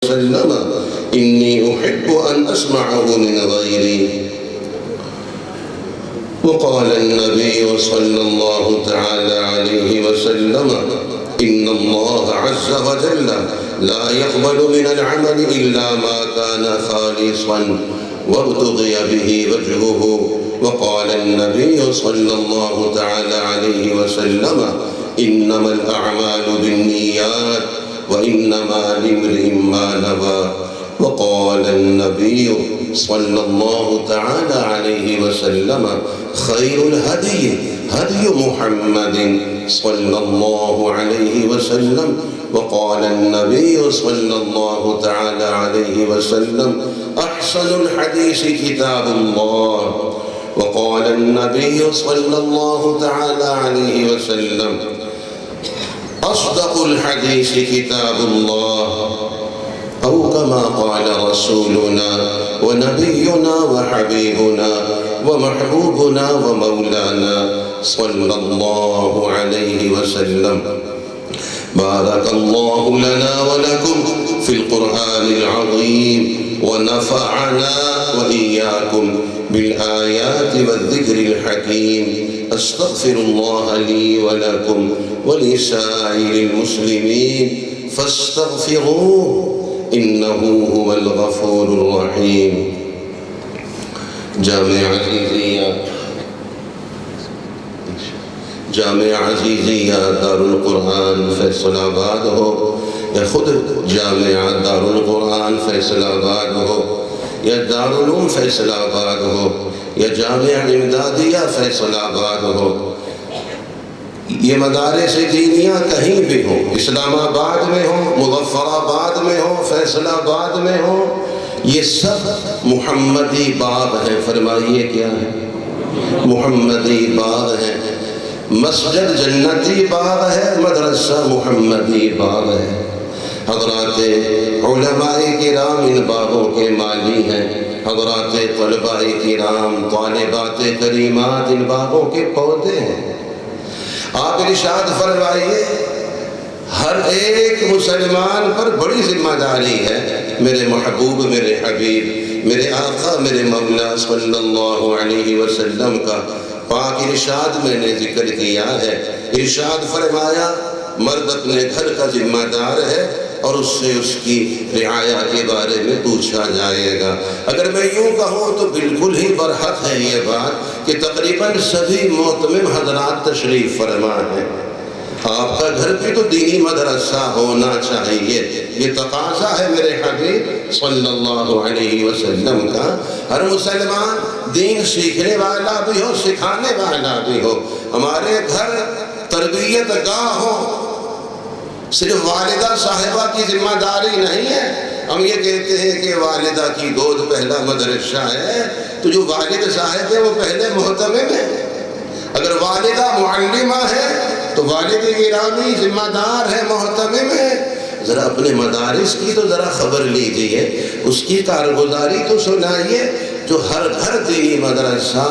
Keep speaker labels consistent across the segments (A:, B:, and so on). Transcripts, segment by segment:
A: وسلم إني أحب أن أسمعه من غيري. وقال النبي صلى الله تعالى عليه وسلم إن الله عز وجل لا يقبل من العمل إلا ما كان خالصا وابتغي به وجهه. وقال النبي صلى الله تعالى عليه وسلم إنما الأعمال بالنيات وإنما لامرئ ما نوى. وقال النبي صلى الله تعالى عليه وسلم خير الهدي هدي محمد صلى الله عليه وسلم. وقال النبي صلى الله تعالى عليه وسلم أحسن الحديث كتاب الله. وقال النبي صلى الله تعالى عليه وسلم أصدق الحديث كتاب الله، أو كما قال رسولنا ونبينا وحبيبنا ومحبوبنا ومولانا صلى الله عليه وسلم. بارك الله لنا ولكم في القرآن العظيم ونفعنا وإياكم بالآيات والذكر الحكيم. أستغفر الله لي ولكم ولسائر المسلمين فاستغفروه إنه هو الغفور الرحيم. جامع عزیزیہ دار القرآن فیصل آباد ہو، یا خود جامع دار القرآن فیصل آباد ہو، یا دارالعلوم فیصل آباد ہو، یا جامع امدادیہ فیصل آباد ہو، یہ مدارس دینیہ کہیں بھی ہو، اسلام آباد میں ہو، مظفر آباد میں ہو، فیصل آباد میں ہو، یہ سب محمدی باغ ہیں. فرمائیے کیا ہے؟ محمدی باغ ہے. مسجد جنتی باغ ہے، مدرسہ محمدی باغ ہے. حضرات علماء کرام ان باغوں کے مالی ہیں. حضرات طلباء کرام، طالبات کریمات ان باغوں کے پودے ہیں. آپ ارشاد فرمائیے ہر ایک مسلمان پر بڑی ذمہ داری ہے. میرے محبوب، میرے حبیب، میرے آقا، میرے مولا صلی اللہ علیہ وسلم کا پاک ارشاد میں نے ذکر کیا ہے. ارشاد فرمایا مرد اپنے گھر کا ذمہ دار ہے اور اس سے اس کی رعایا کے بارے میں پوچھا جائے گا. اگر میں یوں کہوں تو بالکل ہی برحق ہے یہ بات کہ تقریباً سبھی معتمم حضرات تشریف فرما ہیں. آپ کا گھر بھی تو دینی مدرسہ ہونا چاہیے، یہ تقاضا ہے میرے حبیب صلی اللہ علیہ وسلم کا. ہر مسلمان دین سیکھنے والا بھی ہو، سکھانے والا بھی ہو. ہمارے گھر تربیت گاہ ہو. صرف والدہ صاحبہ کی ذمہ داری نہیں ہے. ہم یہ کہتے ہیں کہ والدہ کی گود پہلا مدرسہ ہے، تو جو والد صاحب ہے وہ پہلے محتمم ہے. اگر والدہ معلمہ ہے تو والد گرامی ذمہ دار ہے، محتمم ہے. ذرا اپنے مدارس کی تو ذرا خبر لیجئے، اس کی کارگزاری تو سنائیے. جو ہر گھر دینی مدرسہ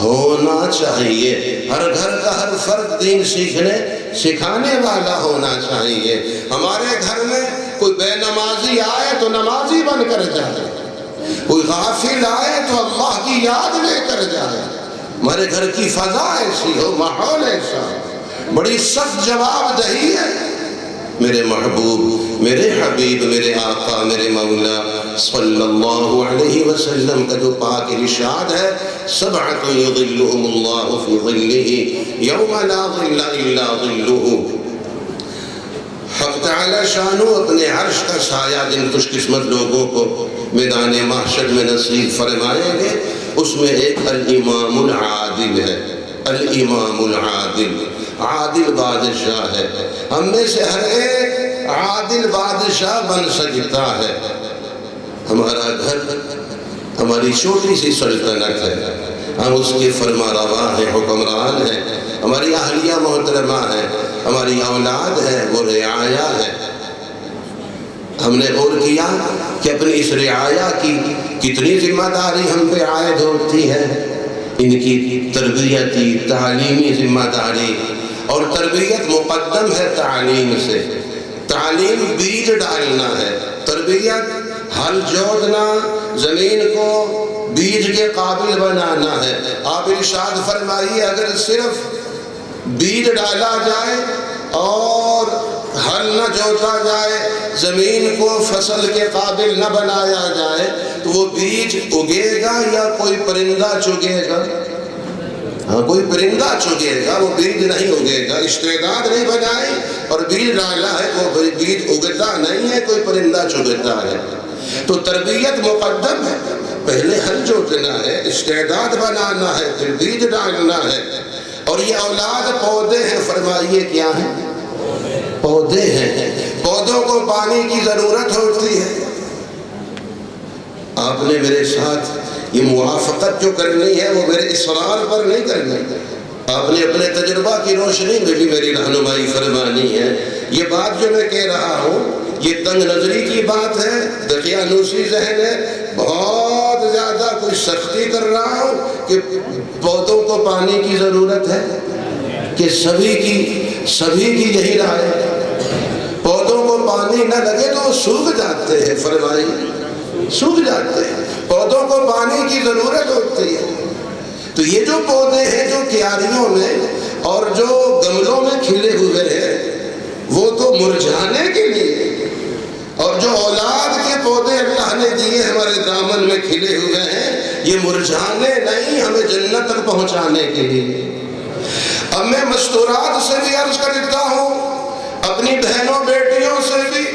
A: ہونا چاہیے، ہر گھر کا ہر فرد دین سیکھنے سکھانے والا ہونا چاہیے. ہمارے گھر میں کوئی بے نمازی آئے تو نمازی بن کر جائے، کوئی غافل آئے تو اللہ کی یاد لے کر جائے. ہمارے گھر کی فضا ایسی ہو، ماحول ایسا ہو. بڑی سخت جواب دہی ہے. میرے محبوب، میرے حبیب، میرے آقا، میرے مولا صلی اللہ علیہ وسلم کا جو پاک ارشاد ہے سبعۃ یظلھم اللہ فی ظلہ یوم لا ظل الا ظلہ. حق تعالی شانو اپنے عرش کا سایہ جن خوش قسمت لوگوں کو میدان محشر میں نصیب فرمائیں گے، اس میں ایک الامام العادل ہے. الامام العادل، عادل بادشاہ ہے. ہم میں سے ہر ایک عادل بادشاہ بن سکتا ہے. ہمارا گھر ہماری چھوٹی سی سلطنت ہے، ہم اس کے فرما روا ہیں، حکمران ہیں. ہماری اہلیہ محترمہ ہیں، ہماری اولاد ہے، وہ رعایا ہے. ہم نے غور کیا کہ اپنی اس رعایا کی کتنی ذمہ داری ہم پہ عائد ہوتی ہے. ان کی تربیتی تعلیمی ذمہ داری، اور تربیت مقدم ہے تعلیم سے. تعلیم بیج ڈالنا ہے، تربیت تربیت ہل جوتنا، زمین کو بیج کے قابل بنانا ہے۔ آپ ارشاد فرمائیے اگر صرف بیج ڈالا جائے اور ہل نہ جوتا جائے، زمین کو فصل کے قابل نہ بنایا جائے تو وہ بیج اگے گا یا کوئی پرندہ چگے گا؟ ہاں، کوئی پرندہ چگے گا، وہ بیج نہیں اگے گا۔ استعداد نہیں بنائی اور بیج ڈالا ہے، وہ بیج اگتا نہیں ہے، کوئی پرندہ چگتا ہے۔ تو تربیت مقدم ہے، پہلے ہل جوتنا ہے، استعداد بنانا ہے، پھر بیج ڈالنا ہے۔ اور یہ اولاد پودے ہیں، فرمائیے کیا ہیں؟ پودے ہیں۔ پودوں کو پانی کی ضرورت ہوتی ہے۔ آپ نے میرے ساتھ یہ موافقت جو کرنی ہے وہ میرے اصرار پر نہیں کرنی، آپ نے اپنے تجربہ کی روشنی میں بھی میری رہنمائی فرمانی ہے۔ یہ بات جو میں کہہ رہا ہوں یہ تنگ نظری کی بات ہے، دقیانوسی ذہن ہے، بہت زیادہ کوئی سختی کر رہا ہوں کہ پودوں کو پانی کی ضرورت ہے کہ سبھی کی یہی رائے ہے؟ پودوں کو پانی نہ لگے تو وہ سوکھ جاتے ہیں، فرمائیے سوکھ جاتے ہیں، پودوں کو پانی کی ضرورت ہوتی ہے۔ تو یہ جو پودے ہیں جو کیاریوں میں اور جو گملوں میں کھلے ہوئے ہیں وہ تو مرجھانے کے لیے، اور جو اولاد کے پودے اللہ نے دیے ہمارے دامن میں کھلے ہوئے ہیں یہ مرجھانے نہیں، ہمیں جنت تک پہنچانے کے لیے۔ اب میں مستورات سے بھی عرض کرتا ہوں، اپنی بہنوں بیٹیوں سے بھی،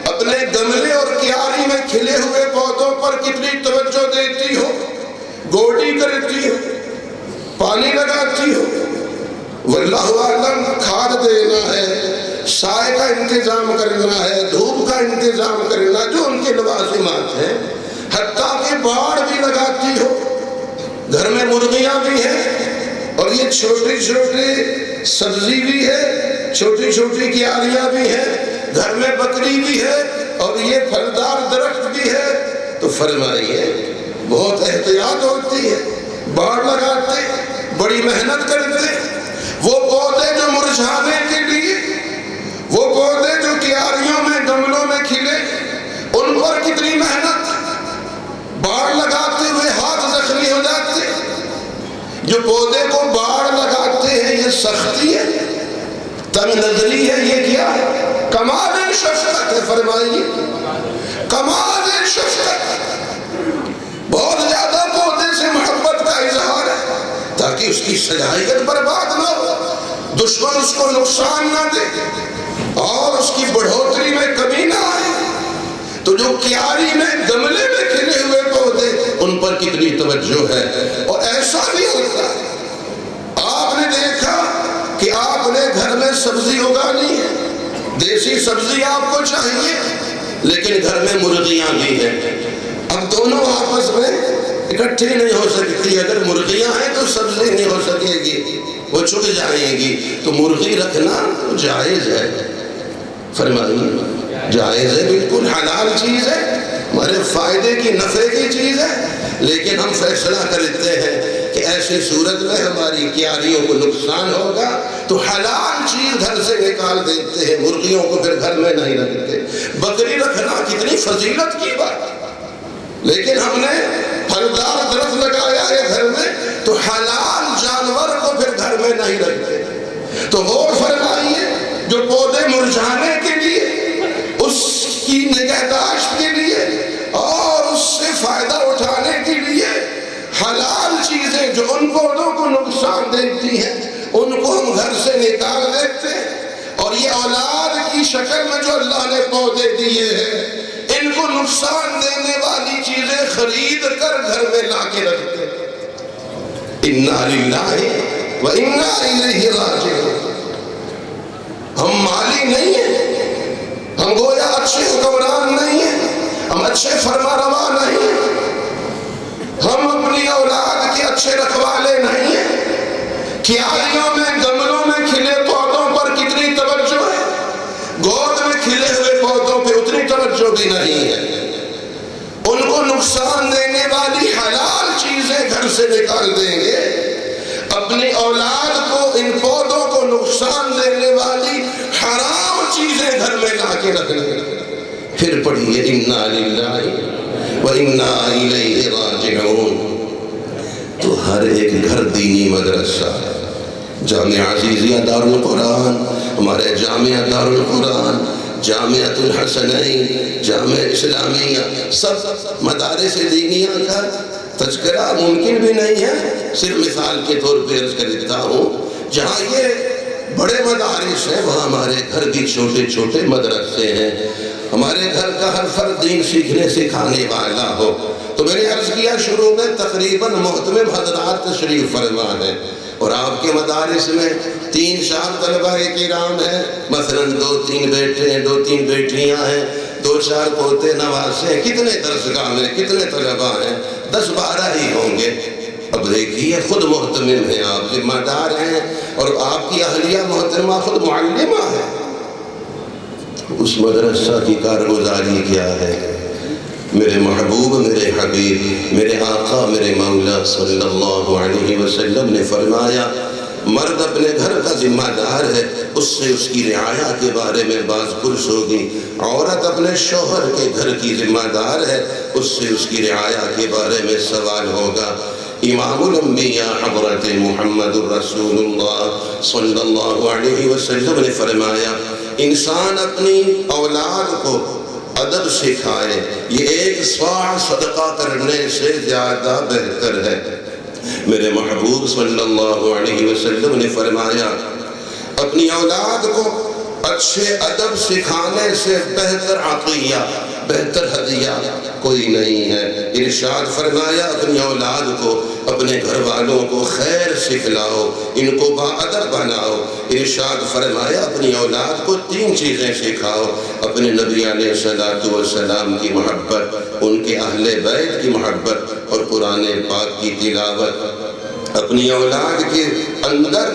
A: اپنے گملے اور کیاری میں کھلے ہوئے پودوں پر کتنی توجہ دیتی ہو، گوڈی کرتی ہو، پانی لگاتی ہو، واللہ اعلم کھاد دینا ہے، سائے کا انتظام کرنا ہے، دھوپ کا انتظام کرنا، جو ان کے لوازمات ہیں، حتیٰ کہ باڑ بھی لگاتی ہو۔ گھر میں مرغیاں بھی ہیں اور یہ چھوٹی چھوٹی سبزی بھی ہے، چھوٹی چھوٹی کیاریاں بھی ہیں، گھر میں بکری بھی ہے اور یہ پھلدار درخت بھی ہے۔ تو فرمائیے بہت احتیاط ہوتی ہے، باڑ لگاتے، بڑی محنت کرتے۔ وہ پودے جو مرجھانے کے لیے، وہ پودے جو کیاریوں میں گملوں میں کھلے، ان پر کتنی محنت، باڑ لگاتے ہوئے ہاتھ زخمی ہو جاتے۔ جو پودے کو باڑ لگاتے ہیں یہ سختی ہے، تنگ نظری ہے، یہ کیا ہے؟ کمال شفقت ہے، فرمائیے کمال شفقت۔ بہت زیادہ پودے سے محبت کا اظہار ہے تاکہ اس کی صلاحیت برباد نہ ہو، دشمن اس کو نقصان نہ دے اور اس کی بڑھوتری میں کمی نہ آئے۔ تو جو کیاری میں گملے میں کھلے ہوئے پودے ان پر کتنی توجہ ہے۔ اور ایسا بھی ہوتا ہے، آپ نے دیکھا کہ آپ نے گھر میں سبزی اگانی ہے، دیسی سبزی آپ کو چاہیے، لیکن گھر میں مرغیاں بھی ہیں۔ اب دونوں آپس میں اکٹھی نہیں ہو سکتی، اگر مرغیاں ہیں تو سبزی نہیں ہو سکے گی، وہ چھک جائیں گی۔ تو مرغی رکھنا جائز ہے، فرمائیے جائز ہے، بالکل حلال چیز ہے، ہمارے فائدے کی نفع کی چیز ہے، لیکن ہم فیصلہ کرتے ہیں کہ ایسی صورت میں ہماری کیاریوں کو نقصان ہوگا تو حلال چیز گھر سے نکال دیتے ہیں، مرغیوں کو پھر گھر میں نہیں رکھتے۔ بکری رکھنا کتنی فضیلت کی بات، لیکن ہم نے پھلدار درخت لگایا ہے گھر میں تو حلال جانور کو پھر گھر میں نہیں رکھتے۔ تو غور فرمائیے، جو پودے مرجھانے کے لیے، اس کی نگہداشت کے لیے اور اس سے فائدہ اٹھانے کے لیے حلال چیزیں جو ان پودوں کو نقصان دیتی ہیں ان کو ہم گھر سے نکال دیتے ہیں، اور یہ اولاد کی شکل میں جو اللہ نے پودے دیے ہیں ان کو نقصان دینے والی چیزیں خرید کر گھر میں لا کے رکھتے ہیں۔ اِنَّا لِلَّهِ وَإِنَّا إِلَيْهِ رَاجِعُونَ۔ ہم مالی نہیں ہیں، ہم گویا اچھے حکمران نہیں ہیں، ہم اچھے فرما روا نہیں ہیں، ہم اپنی اولاد کے اچھے رکھوالے نہیں ہیں۔ کیاریوں میں گملوں میں کھلے پودوں پر کتنی توجہ ہے، گود میں کھلے ہوئے پودوں پہ اتنی توجہ بھی نہیں ہے۔ ان کو نقصان دینے والی حلال چیزیں گھر سے نکال دیں گے، اپنی اولاد کو ان پودوں کو نقصان دینے والی حرام چیزیں گھر میں لا کے رکھ لیں گے، پھر پھر پڑھیے انا للہ و انا الیہ راجعون۔ تو ہر ایک گھر دینی مدرسہ ہے۔ جامعہ عزیزیہ دارالقرآن، ہمارے جامعہ دارالقرآن، جامعۃ الحسنین، جامعہ اسلامیہ، سب مدارس دینیہ کا تذکرہ ممکن بھی نہیں ہے۔ صرف مثال کے طور پہ عرض کر دیتا ہوں، جہاں یہ بڑے مدارس ہیں وہاں ہمارے گھر بھی چھوٹے چھوٹے مدرسے ہیں۔ ہمارے گھر کا ہر فرد دین سیکھنے سکھانے والا ہو۔ تو میں نے عرض کیا شروع میں تقریباً محتمم حضرات تشریف فرما ہے، اور آپ کے مدارس میں 3-4 طلبہ کرام ہیں، مثلاً 2-3 بیٹے ہیں، 2-3 بیٹیاں ہیں، 2-4 پوتے نواسے ہیں۔ کتنے درسگاہ میں کتنے طلبہ ہیں؟ 10-12 ہی ہوں گے۔ اب دیکھیے خود محتمم ہیں، آپ ذمہ دار ہیں، اور آپ کی اہلیہ محترمہ خود معلمہ ہے۔ اس مدرسہ کی کارگزاری کیا ہے؟ میرے محبوب، میرے حبیب، میرے آقا، میرے مولا صلی اللہ علیہ وسلم نے فرمایا مرد اپنے گھر کا ذمہ دار ہے، اس سے اس کی رعایا کے بارے میں باز پرس ہوگی۔ عورت اپنے شوہر کے گھر کی ذمہ دار ہے، اس سے اس کی رعایا کے بارے میں سوال ہوگا۔ امام الانبیاء حضرت محمد الرسول اللہ صلی اللہ علیہ وسلم نے فرمایا انسان اپنی اولاد کو ادب سکھائے، یہ 1 صاع صدقہ کرنے سے زیادہ بہتر ہے۔ میرے محبوب صلی اللہ علیہ وسلم نے فرمایا اپنی اولاد کو اچھے ادب سکھانے سے بہتر عطیہ، بہتر ہدیہ کوئی نہیں ہے۔ ارشاد فرمایا اپنی اولاد کو، اپنے گھر والوں کو خیر سکھلاؤ، ان کو باادب بناؤ۔ ارشاد فرمایا اپنی اولاد کو 3 چیزیں سکھاؤ، اپنے نبی علیہ السلام کی محبت، ان کے اہل بیت کی محبت، اور قرآن پاک کی تلاوت۔ اپنی اولاد کے اندر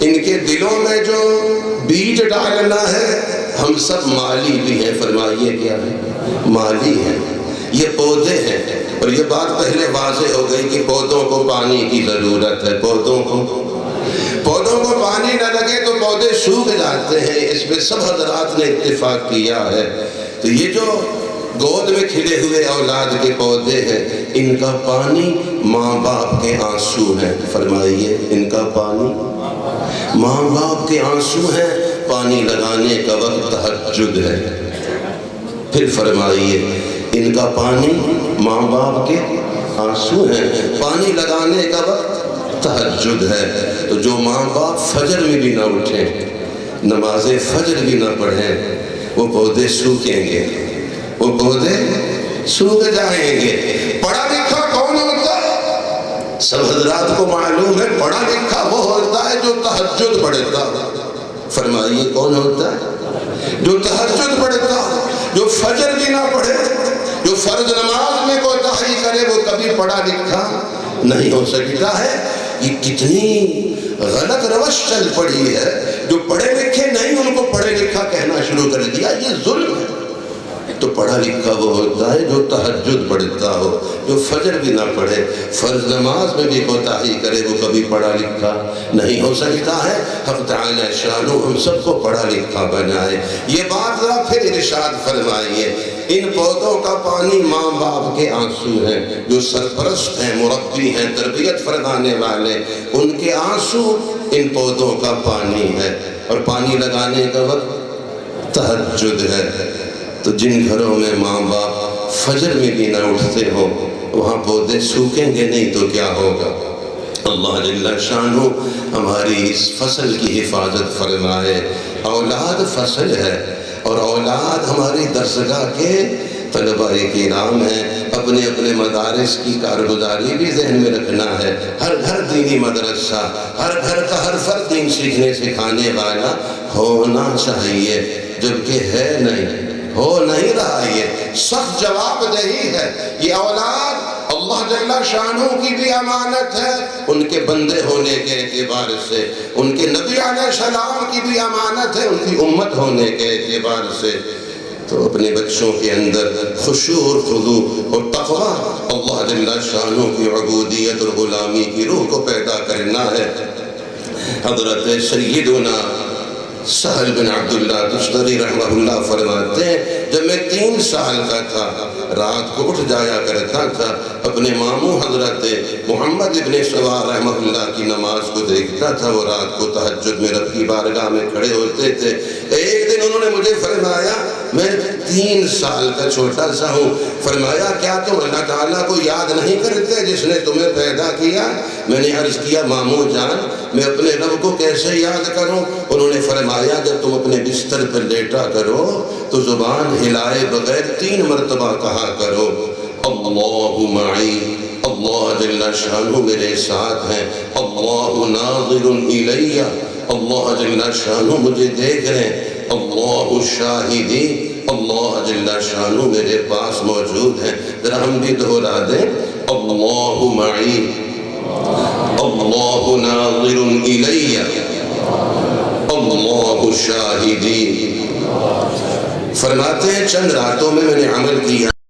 A: ان کے دلوں میں جو بیج ڈالنا ہے، ہم سب مالی بھی ہیں، فرمائیے کیا ہے؟ مالی ہیں، یہ پودے ہیں، اور یہ بات پہلے واضح ہو گئی کہ پودوں کو پانی کی ضرورت ہے۔ پودوں کو پانی نہ لگے تو پودے سوکھ جاتے ہیں، اس میں سب حضرات نے اتفاق کیا ہے۔ تو یہ جو گود میں کھلے ہوئے اولاد کے پودے ہیں، ان کا پانی ماں باپ کے آنسو ہیں، فرمائیے ان کا پانی ماں باپ کے آنسو ہیں۔ پانی لگانے کا وقت تہجد ہے، پھر فرمائیے ان کا پانی ماں باپ کے آنسو ہیں، پانی لگانے کا وقت تہجد ہے۔ تو جو ماں باپ فجر میں بھی نہ اٹھیں، نماز فجر بھی نہ پڑھیں، وہ پودے سوکھیں گے، وہ پودے سوکھ جائیں گے۔ پڑھا لکھا کون ہوتا ہے؟ سب حضرات کو معلوم ہے، پڑھا لکھا وہ ہوتا ہے جو تہجد پڑھتا ہے۔ فرمائیے کون ہوتا ہے؟ جو تہجد پڑھتا ہے، جو فجر بھی نہ پڑھے، جو فرض نماز میں کوتاہی کرے، وہ کبھی پڑھا لکھا نہیں ہو سکتا ہے۔ یہ کتنی غلط روش چل پڑی ہے، جو پڑھے لکھے نہیں ان کو پڑھے لکھا کہنا شروع کر دیا، یہ ظلم ہے۔ تو پڑھا لکھا وہ ہوتا ہے جو تہجد پڑھتا ہو، جو فجر بھی نہ پڑھے، فرض نماز میں بھی کوتاہی کرے، وہ کبھی پڑھا لکھا نہیں ہو سکتا ہے۔ حق تعالی شانہ ہم سب کو پڑھا لکھا بنائے۔ یہ بات ذرا پھر ارشاد فرمائیے، ان پودوں کا پانی ماں باپ کے آنسو ہیں، جو سرپرست ہیں، مربی ہیں، تربیت فرمانے والے، ان کے آنسو ان پودوں کا پانی ہے، اور پانی لگانے کا وقت تہجد ہے۔ تو جن گھروں میں ماں باپ فجر میں بھی نہ اٹھتے ہو، وہاں پودے سوکھیں گے نہیں تو کیا ہوگا؟ اللہ جل شانہ ہماری اس فصل کی حفاظت فرمائے۔ اولاد فصل ہے، اور اولاد ہماری درسگاہ کے طلبہ کرام ہیں۔ اپنے اپنے مدارس کی کارگزاری بھی ذہن میں رکھنا ہے۔ ہر گھر دینی مدرسہ، ہر گھر کا ہر فرد دین سیکھنے سکھانے والا ہونا چاہیے، جبکہ ہے نہیں، ہو نہیں رہا۔ یہ سخت جواب دہی ہے۔ یہ اولاد اللہ جل شانہ کی بھی امانت ہے، ان کے بندے ہونے کے اعتبار سے، ان کے نبی علیہ السلام کی بھی امانت ہے، ان کی امت ہونے کے اعتبار سے۔ تو اپنے بچوں کے اندر خشوع اور خضوع اور تقویٰ، اللہ جل شانہ کی عبودیت اور غلامی کی روح کو پیدا کرنا ہے۔ حضرت سیدنا سہل بن عبداللہ تستری رحمہ اللہ فرماتے ہیں جب میں 3 سال کا تھا رات کو اٹھ جایا کرتا تھا اپنے ماموں حضرت محمد ابن سوار رحمہ اللہ کی نماز کو دیکھتا تھا، وہ رات کو تہجد میں رب کی بارگاہ میں کھڑے ہوتے تھے۔ ایک دن انہوں نے مجھے فرمایا میں 3 سال کا چھوٹا سا ہوں، فرمایا کیا تم اللہ تعالیٰ کو یاد نہیں کرتے جس نے تمہیں پیدا کیا؟ میں نے عرض کیا ماموں جان میں اپنے رب کو کیسے یاد کروں؟ انہوں نے فرمایا جب تم اپنے بستر پر لیٹا کرو تو زبان ہلائے بغیر 3 مرتبہ کہا کرو اللہ معی، اللہ جل شانہ میرے ساتھ ہیں، اللہ ناظر الیہ، اللہ جل شانہ مجھے دیکھ رہے ہیں، اللہ شاہدی، اللہ جل شانہ میرے پاس موجود ہیں۔ ذرا ہم بھی دہرا دیں اللہ معی، اللہ ناظر الیہ، اللہ شاہدی۔ فرماتے ہیں چند راتوں میں نے عمل کیا۔